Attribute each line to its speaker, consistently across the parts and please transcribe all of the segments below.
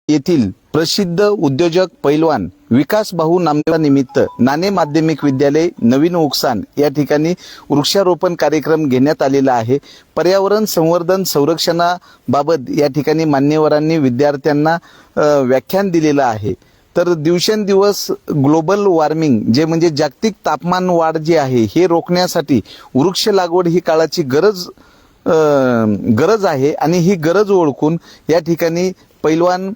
Speaker 1: येथील प्रसिद्ध उद्योजक पैलवान विकास भाऊ नामदेव निमित्त नाणे माध्यमिक विद्यालय नवीन उकसान या ठिकाणी वृक्षारोपण कार्यक्रम घेण्यात आलेला आहे। पर्यावरण संवर्धन संरक्षणाबाबत या ठिकाणी मान्यवरांनी विद्यार्थ्यांना व्याख्यान दिलेलं आहे। तर दिवसेंदिवस ग्लोबल वॉर्मिंग जे म्हणजे जागतिक तापमान वाढ जे आहे हे रोखण्यासाठी वृक्ष लागवड ही काळाची गरज आहे आणि ही गरज ओळखून या ठिकाणी पैलवान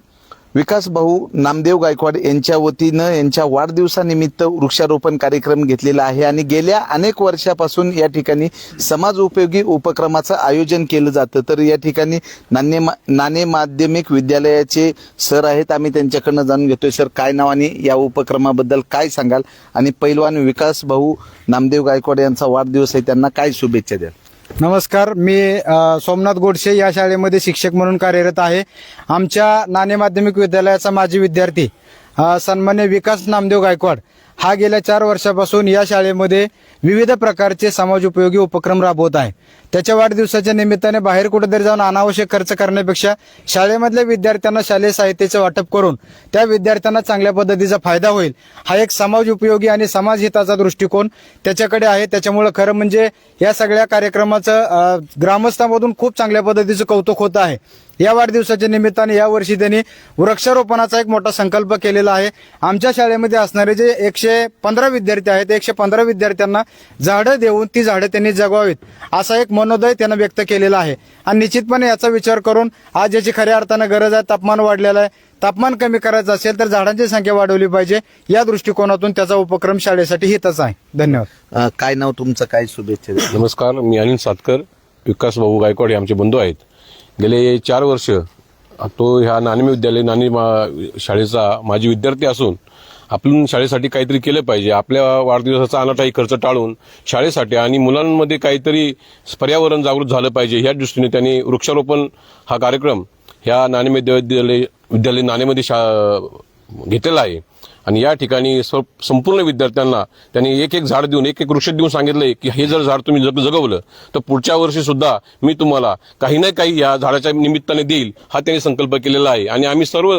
Speaker 1: विकास भाऊ नामदेव गायकवाड यांच्या वतीनं यांच्या वाढदिवसानिमित्त वृक्षारोपण कार्यक्रम घेतलेला आहे आणि गेल्या अनेक वर्षापासून या ठिकाणी समाज उपयोगी उपक्रमाचं आयोजन केलं जातं। तर या ठिकाणी नाणे माध्यमिक विद्यालयाचे सर आहेत, आम्ही त्यांच्याकडनं जाणून घेतोय। सर, काय नावाने या उपक्रमाबद्दल काय सांगाल आणि पैलवान विकास भाऊ नामदेव गायकवाड यांचा वाढदिवस आहे, त्यांना काय शुभेच्छा द्याल?
Speaker 2: नमस्कार, मी सोमनाथ गोडसे या शाळेमध्ये शिक्षक म्हणून कार्यरत आहे। आमच्या नाणे माध्यमिक विद्यालयाचा माजी विद्यार्थी सन्मान्य विकास नामदेव गायकवाड हा गेल्या 4 वर्षापासून या शाळेमध्ये विविध प्रकारचे समाज उपयोगी उपक्रम राबवत आहे। त्याच्या वाढदिवसाच्या निमित्ताने बाहेर कुठेतरी जाऊन अनावश्यक खर्च करण्यापेक्षा शाळेमधल्या विद्यार्थ्यांना शालेय साहित्याचे वाटप करून त्या विद्यार्थ्यांना चांगल्या पद्धतीचा फायदा होईल हा एक समाज उपयोगी आणि समाज हिताचा दृष्टिकोन त्याच्याकडे आहे। त्याच्यामुळे खरं म्हणजे या सगळ्या कार्यक्रमाचं ग्रामस्थांमधून खूप चांगल्या पद्धतीचं कौतुक होत आहे। या वाढदिवसाच्या निमित्ताने यावर्षी त्यांनी वृक्षारोपणाचा एक मोठा संकल्प केलेला आहे। आमच्या शाळेमध्ये असणारे जे 115 विद्यार्थी आहेत, 115 विद्यार्थ्यांना झाडं देऊन ती झाडं त्यांनी जगवावीत असा एक मनोदय त्यांना व्यक्त केलेला आहे। आणि निश्चितपणे याचा विचार करून आज याची खऱ्या अर्थानं गरज आहे। तापमान वाढलेलं आहे, तापमान कमी करायचं असेल तर झाडांची संख्या वाढवली पाहिजे, या दृष्टिकोनातून त्याचा उपक्रम शाळेसाठी हिताचा आहे। धन्यवाद।
Speaker 1: काय नाव तुमचं, काय शुभेच्छा द्याल?
Speaker 3: नमस्कार, मी अनिल सातकर, विकास भाऊ गायकवाड हे आमचे बंधू आहेत। गेले 4 वर्ष तो ह्या नाणे विद्यालय शाळेचा माजी विद्यार्थी असून आपण शाळेसाठी काहीतरी केलं पाहिजे। आपल्या वाढदिवसाचा अनाठाई खर्च टाळून शाळेसाठी आणि मुलांमध्ये काहीतरी पर्यावरण जागृत झालं पाहिजे या दृष्टीने त्यांनी वृक्षारोपण हा कार्यक्रम ह्या नाणे विद्यालय नाणेमध्ये घेतलेला आहे। आणि या ठिकाणी संपूर्ण विद्यार्थ्यांना त्यांनी एक झाड देऊन एक वृक्ष देऊन सांगितलंय की हे जर झाड तुम्ही जगवलं तर पुढच्या वर्षी सुद्धा मी तुम्हाला काही ना काही या झाडाच्या निमित्ताने देईल हा त्यांनी संकल्प केलेला आहे। आणि आम्ही सर्व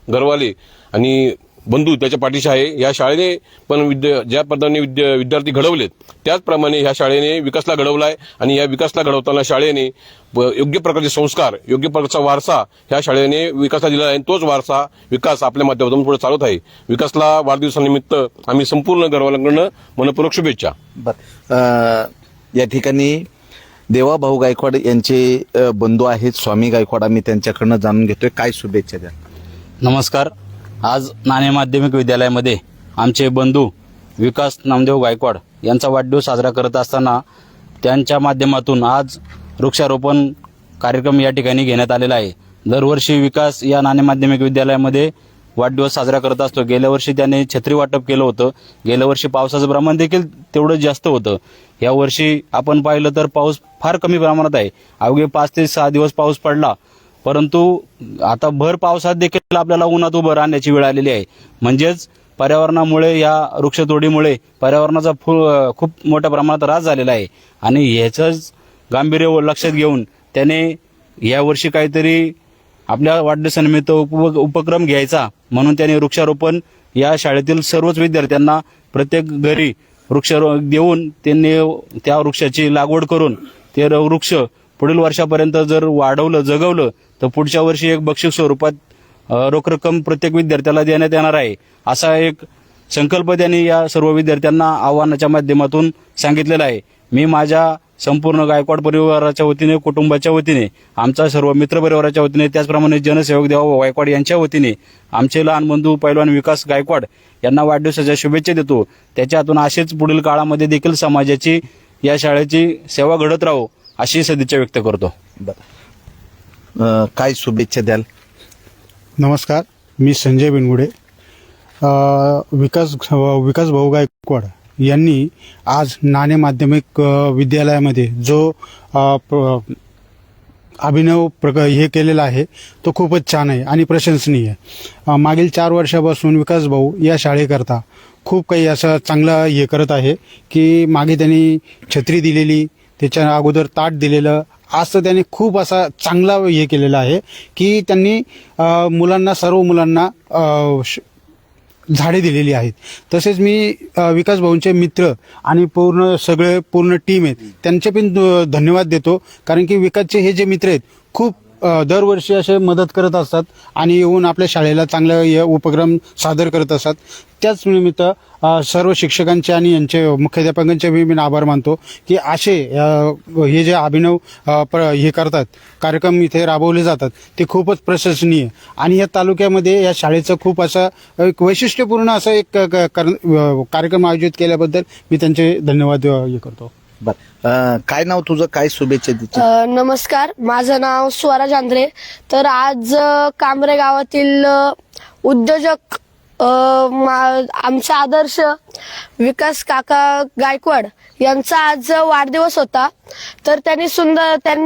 Speaker 3: घरवाले आणि बंधू त्याच्या पाठीशी आहे। या शाळेने पण ज्या पद्धतीने विद्यार्थी घडवलेत त्याचप्रमाणे ह्या शाळेने विकासला घडवलाय आणि या विकासला घडवताना शाळेने योग्य प्रकारचे संस्कार, योग्य प्रकारचा वारसा ह्या शाळेने विकासला दिला आहे। तोच वारसा विकास आपल्या माध्यमातून पुढे चालवत आहे। विकासला वाढदिवसानिमित्त आम्ही संपूर्ण घरवाल्यांकडून मनपूर्वक शुभेच्छा।
Speaker 1: या ठिकाणी देवा भाऊ गायकवाड यांचे बंधू आहेत स्वामी गायकवाड, आम्ही त्यांच्याकडनं जाणून घेतोय, काय शुभेच्छा द्याल?
Speaker 4: नमस्कार, आज नाणे माध्यमिक विद्यालयामध्ये आमचे बंधू विकास नामदेव गायकवाड यांचा वाढदिवस साजरा करत असताना त्यांच्या माध्यमातून आज वृक्षारोपण कार्यक्रम या ठिकाणी घेण्यात आलेला आहे। दरवर्षी विकास या नाणे माध्यमिक विद्यालयामध्ये वाढदिवस साजरा करत असतो। गेल्या वर्षी त्याने छत्री वाटप केलं होतं। गेल्या वर्षी पावसाचं प्रमाण देखील तेवढं जास्त होतं। या वर्षी आपण पाहिलं तर पाऊस फार कमी प्रमाणात आहे, अवघे 5 ते 6 दिवस पाऊस पडला, परंतु आता भर पावसात देखील आपल्याला उन्हात उभं राहण्याची वेळ आलेली आहे। म्हणजेच पर्यावरणामुळे या वृक्षतोडीमुळे पर्यावरणाचा खूप मोठ्या प्रमाणात ऱ्हास झालेला आहे आणि ह्याचंच गांभीर्य लक्षात घेऊन त्याने यावर्षी काहीतरी आपल्या वाढदिवसानिमित्त उपक्रम घ्यायचा म्हणून त्याने वृक्षारोपण या शाळेतील सर्वच विद्यार्थ्यांना प्रत्येक घरी वृक्ष देऊन त्यांनी त्या वृक्षाची लागवड करून ते वृक्ष पुढील वर्षापर्यंत जर वाढवलं, जगवलं तर पुढच्या वर्षी एक बक्षीस स्वरूपात रोख रक्कम प्रत्येक विद्यार्थ्याला देण्यात येणार आहे, असा एक संकल्प त्यांनी या सर्व विद्यार्थ्यांना आव्हानाच्या माध्यमातून सांगितलेला आहे। मी माझ्या संपूर्ण गायकवाड परिवाराच्या वतीने, कुटुंबाच्या वतीने, आमचा सर्व मित्र परिवाराच्या वतीने, त्याचप्रमाणे जनसेवक देवा गायकवाड यांच्या वतीने आमचे लहान बंधू पैलवान विकास गायकवाड यांना वाढदिवसाच्या शुभेच्छा देतो। त्याच्यातून असेच पुढील काळामध्ये देखील समाजाची, या शाळेची सेवा घडत राहो अशी सदिच्छा व्यक्त करतो।
Speaker 1: काय शुभेच्छा द्याल?
Speaker 5: नमस्कार, मी संजय बिनगुडे। विकास भाऊ गायकवाड यांनी आज नाणे माध्यमिक विद्यालयामध्ये जो अभिनव हे केलेला आहे तो खूपच छान आहे आणि प्रशंसनीय आहे। मागील 4 वर्षापासून विकास भाऊ या शाळेकरता खूप काही असं चांगलं हे करत आहे की मागे त्यांनी छत्री दिलेली, त्याच्या अगोदर ताट दिलेलं, असं त्यांनी खूप असा चांगला हे केलेला आहे की त्यांनी मुलांना, सर्व मुलांना झाडे दिलेली आहेत. तसेच मी विकास भाऊंचे मित्र आणि पूर्ण टीम आहेत त्यांचे पण धन्यवाद देतो, कारण की विकासचे हे जे मित्र आहेत खूप दरवर्षी असे मदत करत असतात आणि येऊन आपल्या शाळेला चांगला उपक्रम सादर करत असतात. त्याच निमित्त सर्व शिक्षकांचे आणि यांचे मुख्याध्यापकांचे मी आभार मानतो की असे हे जे अभिनव हे करतात, कार्यक्रम इथे राबवले जातात ते खूपच प्रशंसनीय. आणि या तालुक्यामध्ये या शाळेचं खूप असं एक वैशिष्ट्यपूर्ण असं एक कार्यक्रम आयोजित केल्याबद्दल मी त्यांचे धन्यवाद हे करतो.
Speaker 1: काय नाव तुझं, काय शुभेच्छा तिची?
Speaker 6: नमस्कार, माझं नाव स्वराज आंध्रे. तर आज कांबरे गावातील उद्योजक आमचा आदर्श विकास काका गायकवाड यांचा आज वाढदिवस होता. तर त्यांनी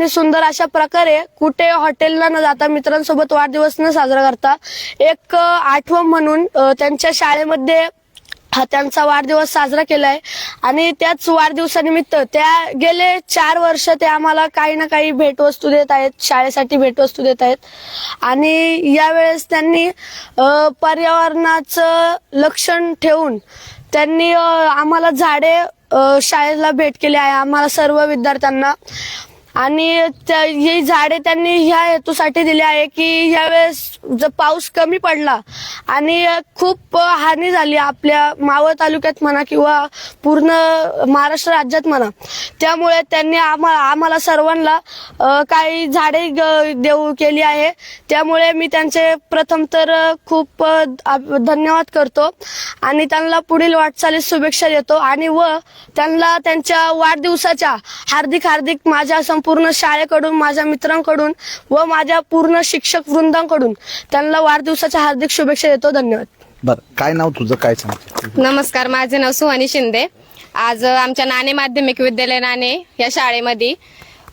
Speaker 6: सुंदर अशा प्रकारे कुठे हॉटेलला न जाता मित्रांसोबत वाढदिवस न साजरा करता एक आठवण म्हणून त्यांच्या शाळेमध्ये हा त्यांचा वाढदिवस साजरा केलाय. आणि त्याच वाढदिवसानिमित्त त्या गेले 4 वर्ष ते आम्हाला काही ना काही भेटवस्तू देत आहेत, शाळेसाठी भेटवस्तू देत आहेत. आणि यावेळेस त्यांनी पर्यावरणाचं लक्षण ठेवून त्यांनी आम्हाला झाडे शाळेला भेट केली आहे, आम्हाला सर्व विद्यार्थ्यांना. आणि ही झाडे त्यांनी ह्या हेतूसाठी दिली आहे की यावेळेस जर पाऊस कमी पडला आणि खूप हानी झाली आपल्या मावळ तालुक्यात म्हणा किंवा पूर्ण महाराष्ट्र राज्यात म्हणा, त्यामुळे त्यांनी आम्हाला सर्वांना काही झाडे देऊ केली आहे. त्यामुळे मी त्यांचे प्रथम तर खूप धन्यवाद करतो आणि त्यांना पुढील वाटचालीस शुभेच्छा देतो. आणि त्यांना त्यांच्या वाढदिवसाच्या हार्दिक माझ्या संपूर्ण शाळेकडून, माझ्या मित्रांकडून व माझ्या पूर्ण शिक्षक वृंदांकडून त्यांना वाढदिवसाच्या हार्दिक शुभेच्छा देतो. धन्यवाद.
Speaker 1: बरं, काय नाव तुझं, काय सांग?
Speaker 7: नमस्कार, माझे नाव सुहानी शिंदे. आज आमच्या नाणे माध्यमिक विद्यालय नाणे या शाळेमध्ये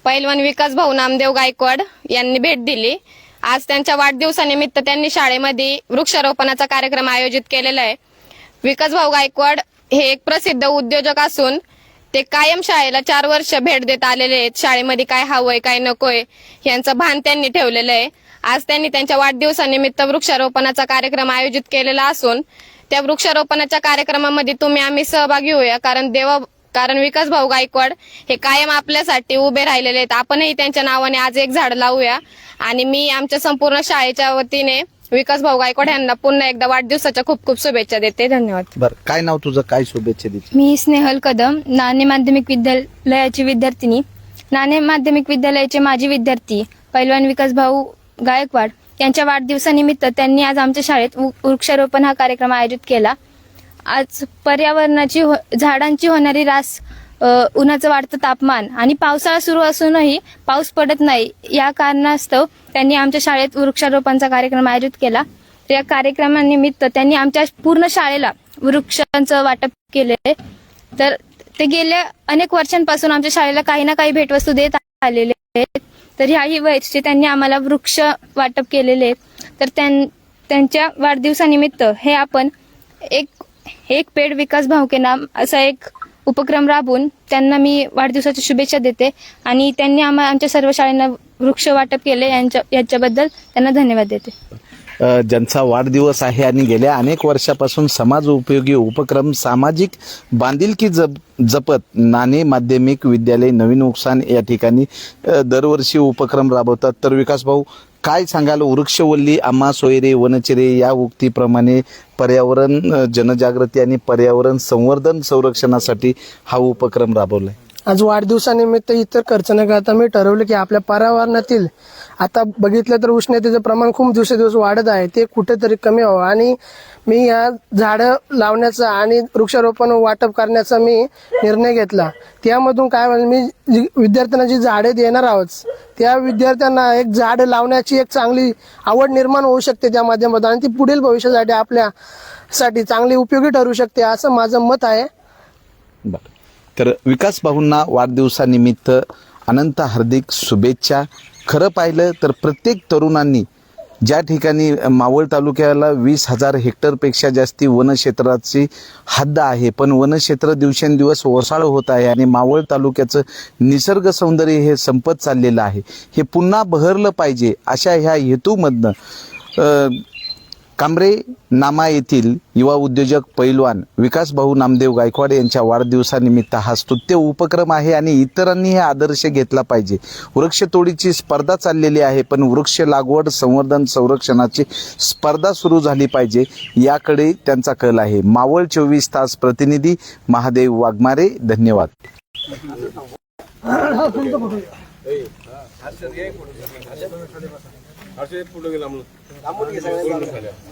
Speaker 7: पैलवान विकास भाऊ नामदेव गायकवाड यांनी भेट दिली. आज त्यांच्या वाढदिवसानिमित्त त्यांनी शाळेमध्ये वृक्षारोपणाचा कार्यक्रम आयोजित केलेला आहे. विकास भाऊ गायकवाड हे एक प्रसिद्ध उद्योजक असून ते कायम शाळेला 4 वर्ष भेट देत आलेले आहेत. शाळेमध्ये काय हवंय काय नकोय यांचं भान त्यांनी ठेवलेलं आहे. आज त्यांनी त्यांच्या वाढदिवसानिमित्त वृक्षारोपणाचा कार्यक्रम आयोजित केलेला असून त्या वृक्षारोपणाच्या कार्यक्रमामध्ये आम्ही सहभागी होऊया, कारण विकास भाऊ गायकवाड हे कायम आपल्यासाठी उभे राहिलेले आहेत. आपणही त्यांच्या नावाने आज एक झाड लावूया. आणि मी आमच्या संपूर्ण शाळेच्या वतीने विकास भाऊ गायकवाड यांना पुन्हा एकदा वाढदिवसाच्या खूप खूप शुभेच्छा देते. धन्यवाद.
Speaker 1: बरं, काय नाव तुझं, काय शुभेच्छा देते?
Speaker 8: मी स्नेहल कदम, नाणे माध्यमिक विद्यालयाची विद्यार्थिनी. नाणे माध्यमिक विद्यालयाचे माजी विद्यार्थी पैलवान विकास भाऊ गायकवाड यांच्या वाढदिवसानिमित्त त्यांनी आज आमच्या शाळेत वृक्षारोपण हा कार्यक्रम आयोजित केला. आज पर्यावरणाची झाडांची होणारी रास, उन्हाचं वाढतं तापमान आणि पावसाळा सुरू असूनही पाऊस पडत नाही, या कारणास्तव त्यांनी आमच्या शाळेत वृक्षारोपणाचा कार्यक्रम आयोजित केला. या कार्यक्रमानिमित्त त्यांनी आमच्या पूर्ण शाळेला वृक्षांचं वाटप केले. तर ते गेल्या अनेक वर्षांपासून आमच्या शाळेला काही ना काही भेटवस्तू देत आलेले आहेत. तर ह्याही वर्षी त्यांनी आम्हाला वृक्ष वाटप केलेले आहेत. तर त्यांच्या वाढदिवसानिमित्त हे आपण एक पेड विकास भाऊ के नाम असा एक उपक्रम राबवून त्यांना मी वाढदिवसाच्या शुभेच्छा देते. आणि त्यांनी आमच्या सर्व शाळांना वृक्ष वाटप केले याच्याबद्दल त्यांना धन्यवाद देते.
Speaker 1: ज्यांचा वाढदिवस आहे आणि गेल्या अनेक वर्षापासून समाज उपयोगी उपक्रम, सामाजिक बांधिलकी जपत नाणे माध्यमिक विद्यालय नवीन उकसान या ठिकाणी दरवर्षी उपक्रम राबवतात. तर विकास भाऊ, काय सांगाल? वृक्षवल्ली आम्हा सोयरे वनचरे या उक्तीप्रमाणे पर्यावरण जनजागृती आणि पर्यावरण संवर्धन संरक्षणासाठी हा उपक्रम राबवलाय.
Speaker 9: आज वाढदिवसानिमित्त इतर खर्च न करता मी ठरवलं की आपल्या पर्यावरणातील आता बघितलं तर उष्णतेचं प्रमाण खूप दिवसेदिवस वाढत आहे, ते कुठेतरी कमी व्हावं. आणि मी या झाडं लावण्याचा आणि वृक्षारोपण वाटप करण्याचा मी निर्णय घेतला. त्यामधून काय म्हणजे मी विद्यार्थ्यांना जी झाडे देणार आहोत त्या विद्यार्थ्यांना एक झाड लावण्याची एक चांगली आवड निर्माण होऊ शकते त्या माध्यमातून, आणि ती पुढील भविष्यासाठी आपल्यासाठी चांगली उपयोगी ठरू शकते असं माझं मत आहे.
Speaker 1: बरं, तर विकास भाऊंना वाढदिवसानिमित्त अनंत हार्दिक शुभेच्छा. खरं पाहिलं तर प्रत्येक तरुणांनी ज्या ठिकाणी मावळ तालुक्याला 20,000 हेक्टरपेक्षा जास्ती वनक्षेत्राची हद्द आहे, पण वनक्षेत्र दिवसेंदिवस ओसाळ होत आहे आणि मावळ तालुक्याचं निसर्ग सौंदर्य हे संपत चाललेलं आहे. हे पुन्हा बहरलं पाहिजे अशा ह्या हेतूमधनं कांबरे नामा येथील युवा उद्योजक पैलवान विकास भाऊ नामदेव गायकवाड यांच्या वाढदिवसानिमित्त हा स्तुत्य उपक्रम आहे आणि इतरांनी हे आदर्श घेतला पाहिजे. वृक्षतोडीची स्पर्धा चाललेली आहे, पण वृक्ष लागवड संवर्धन संरक्षणाची स्पर्धा सुरू झाली पाहिजे याकडे त्यांचा कल आहे. मावळ 24 तास प्रतिनिधी महादेव वाघमारे. धन्यवाद.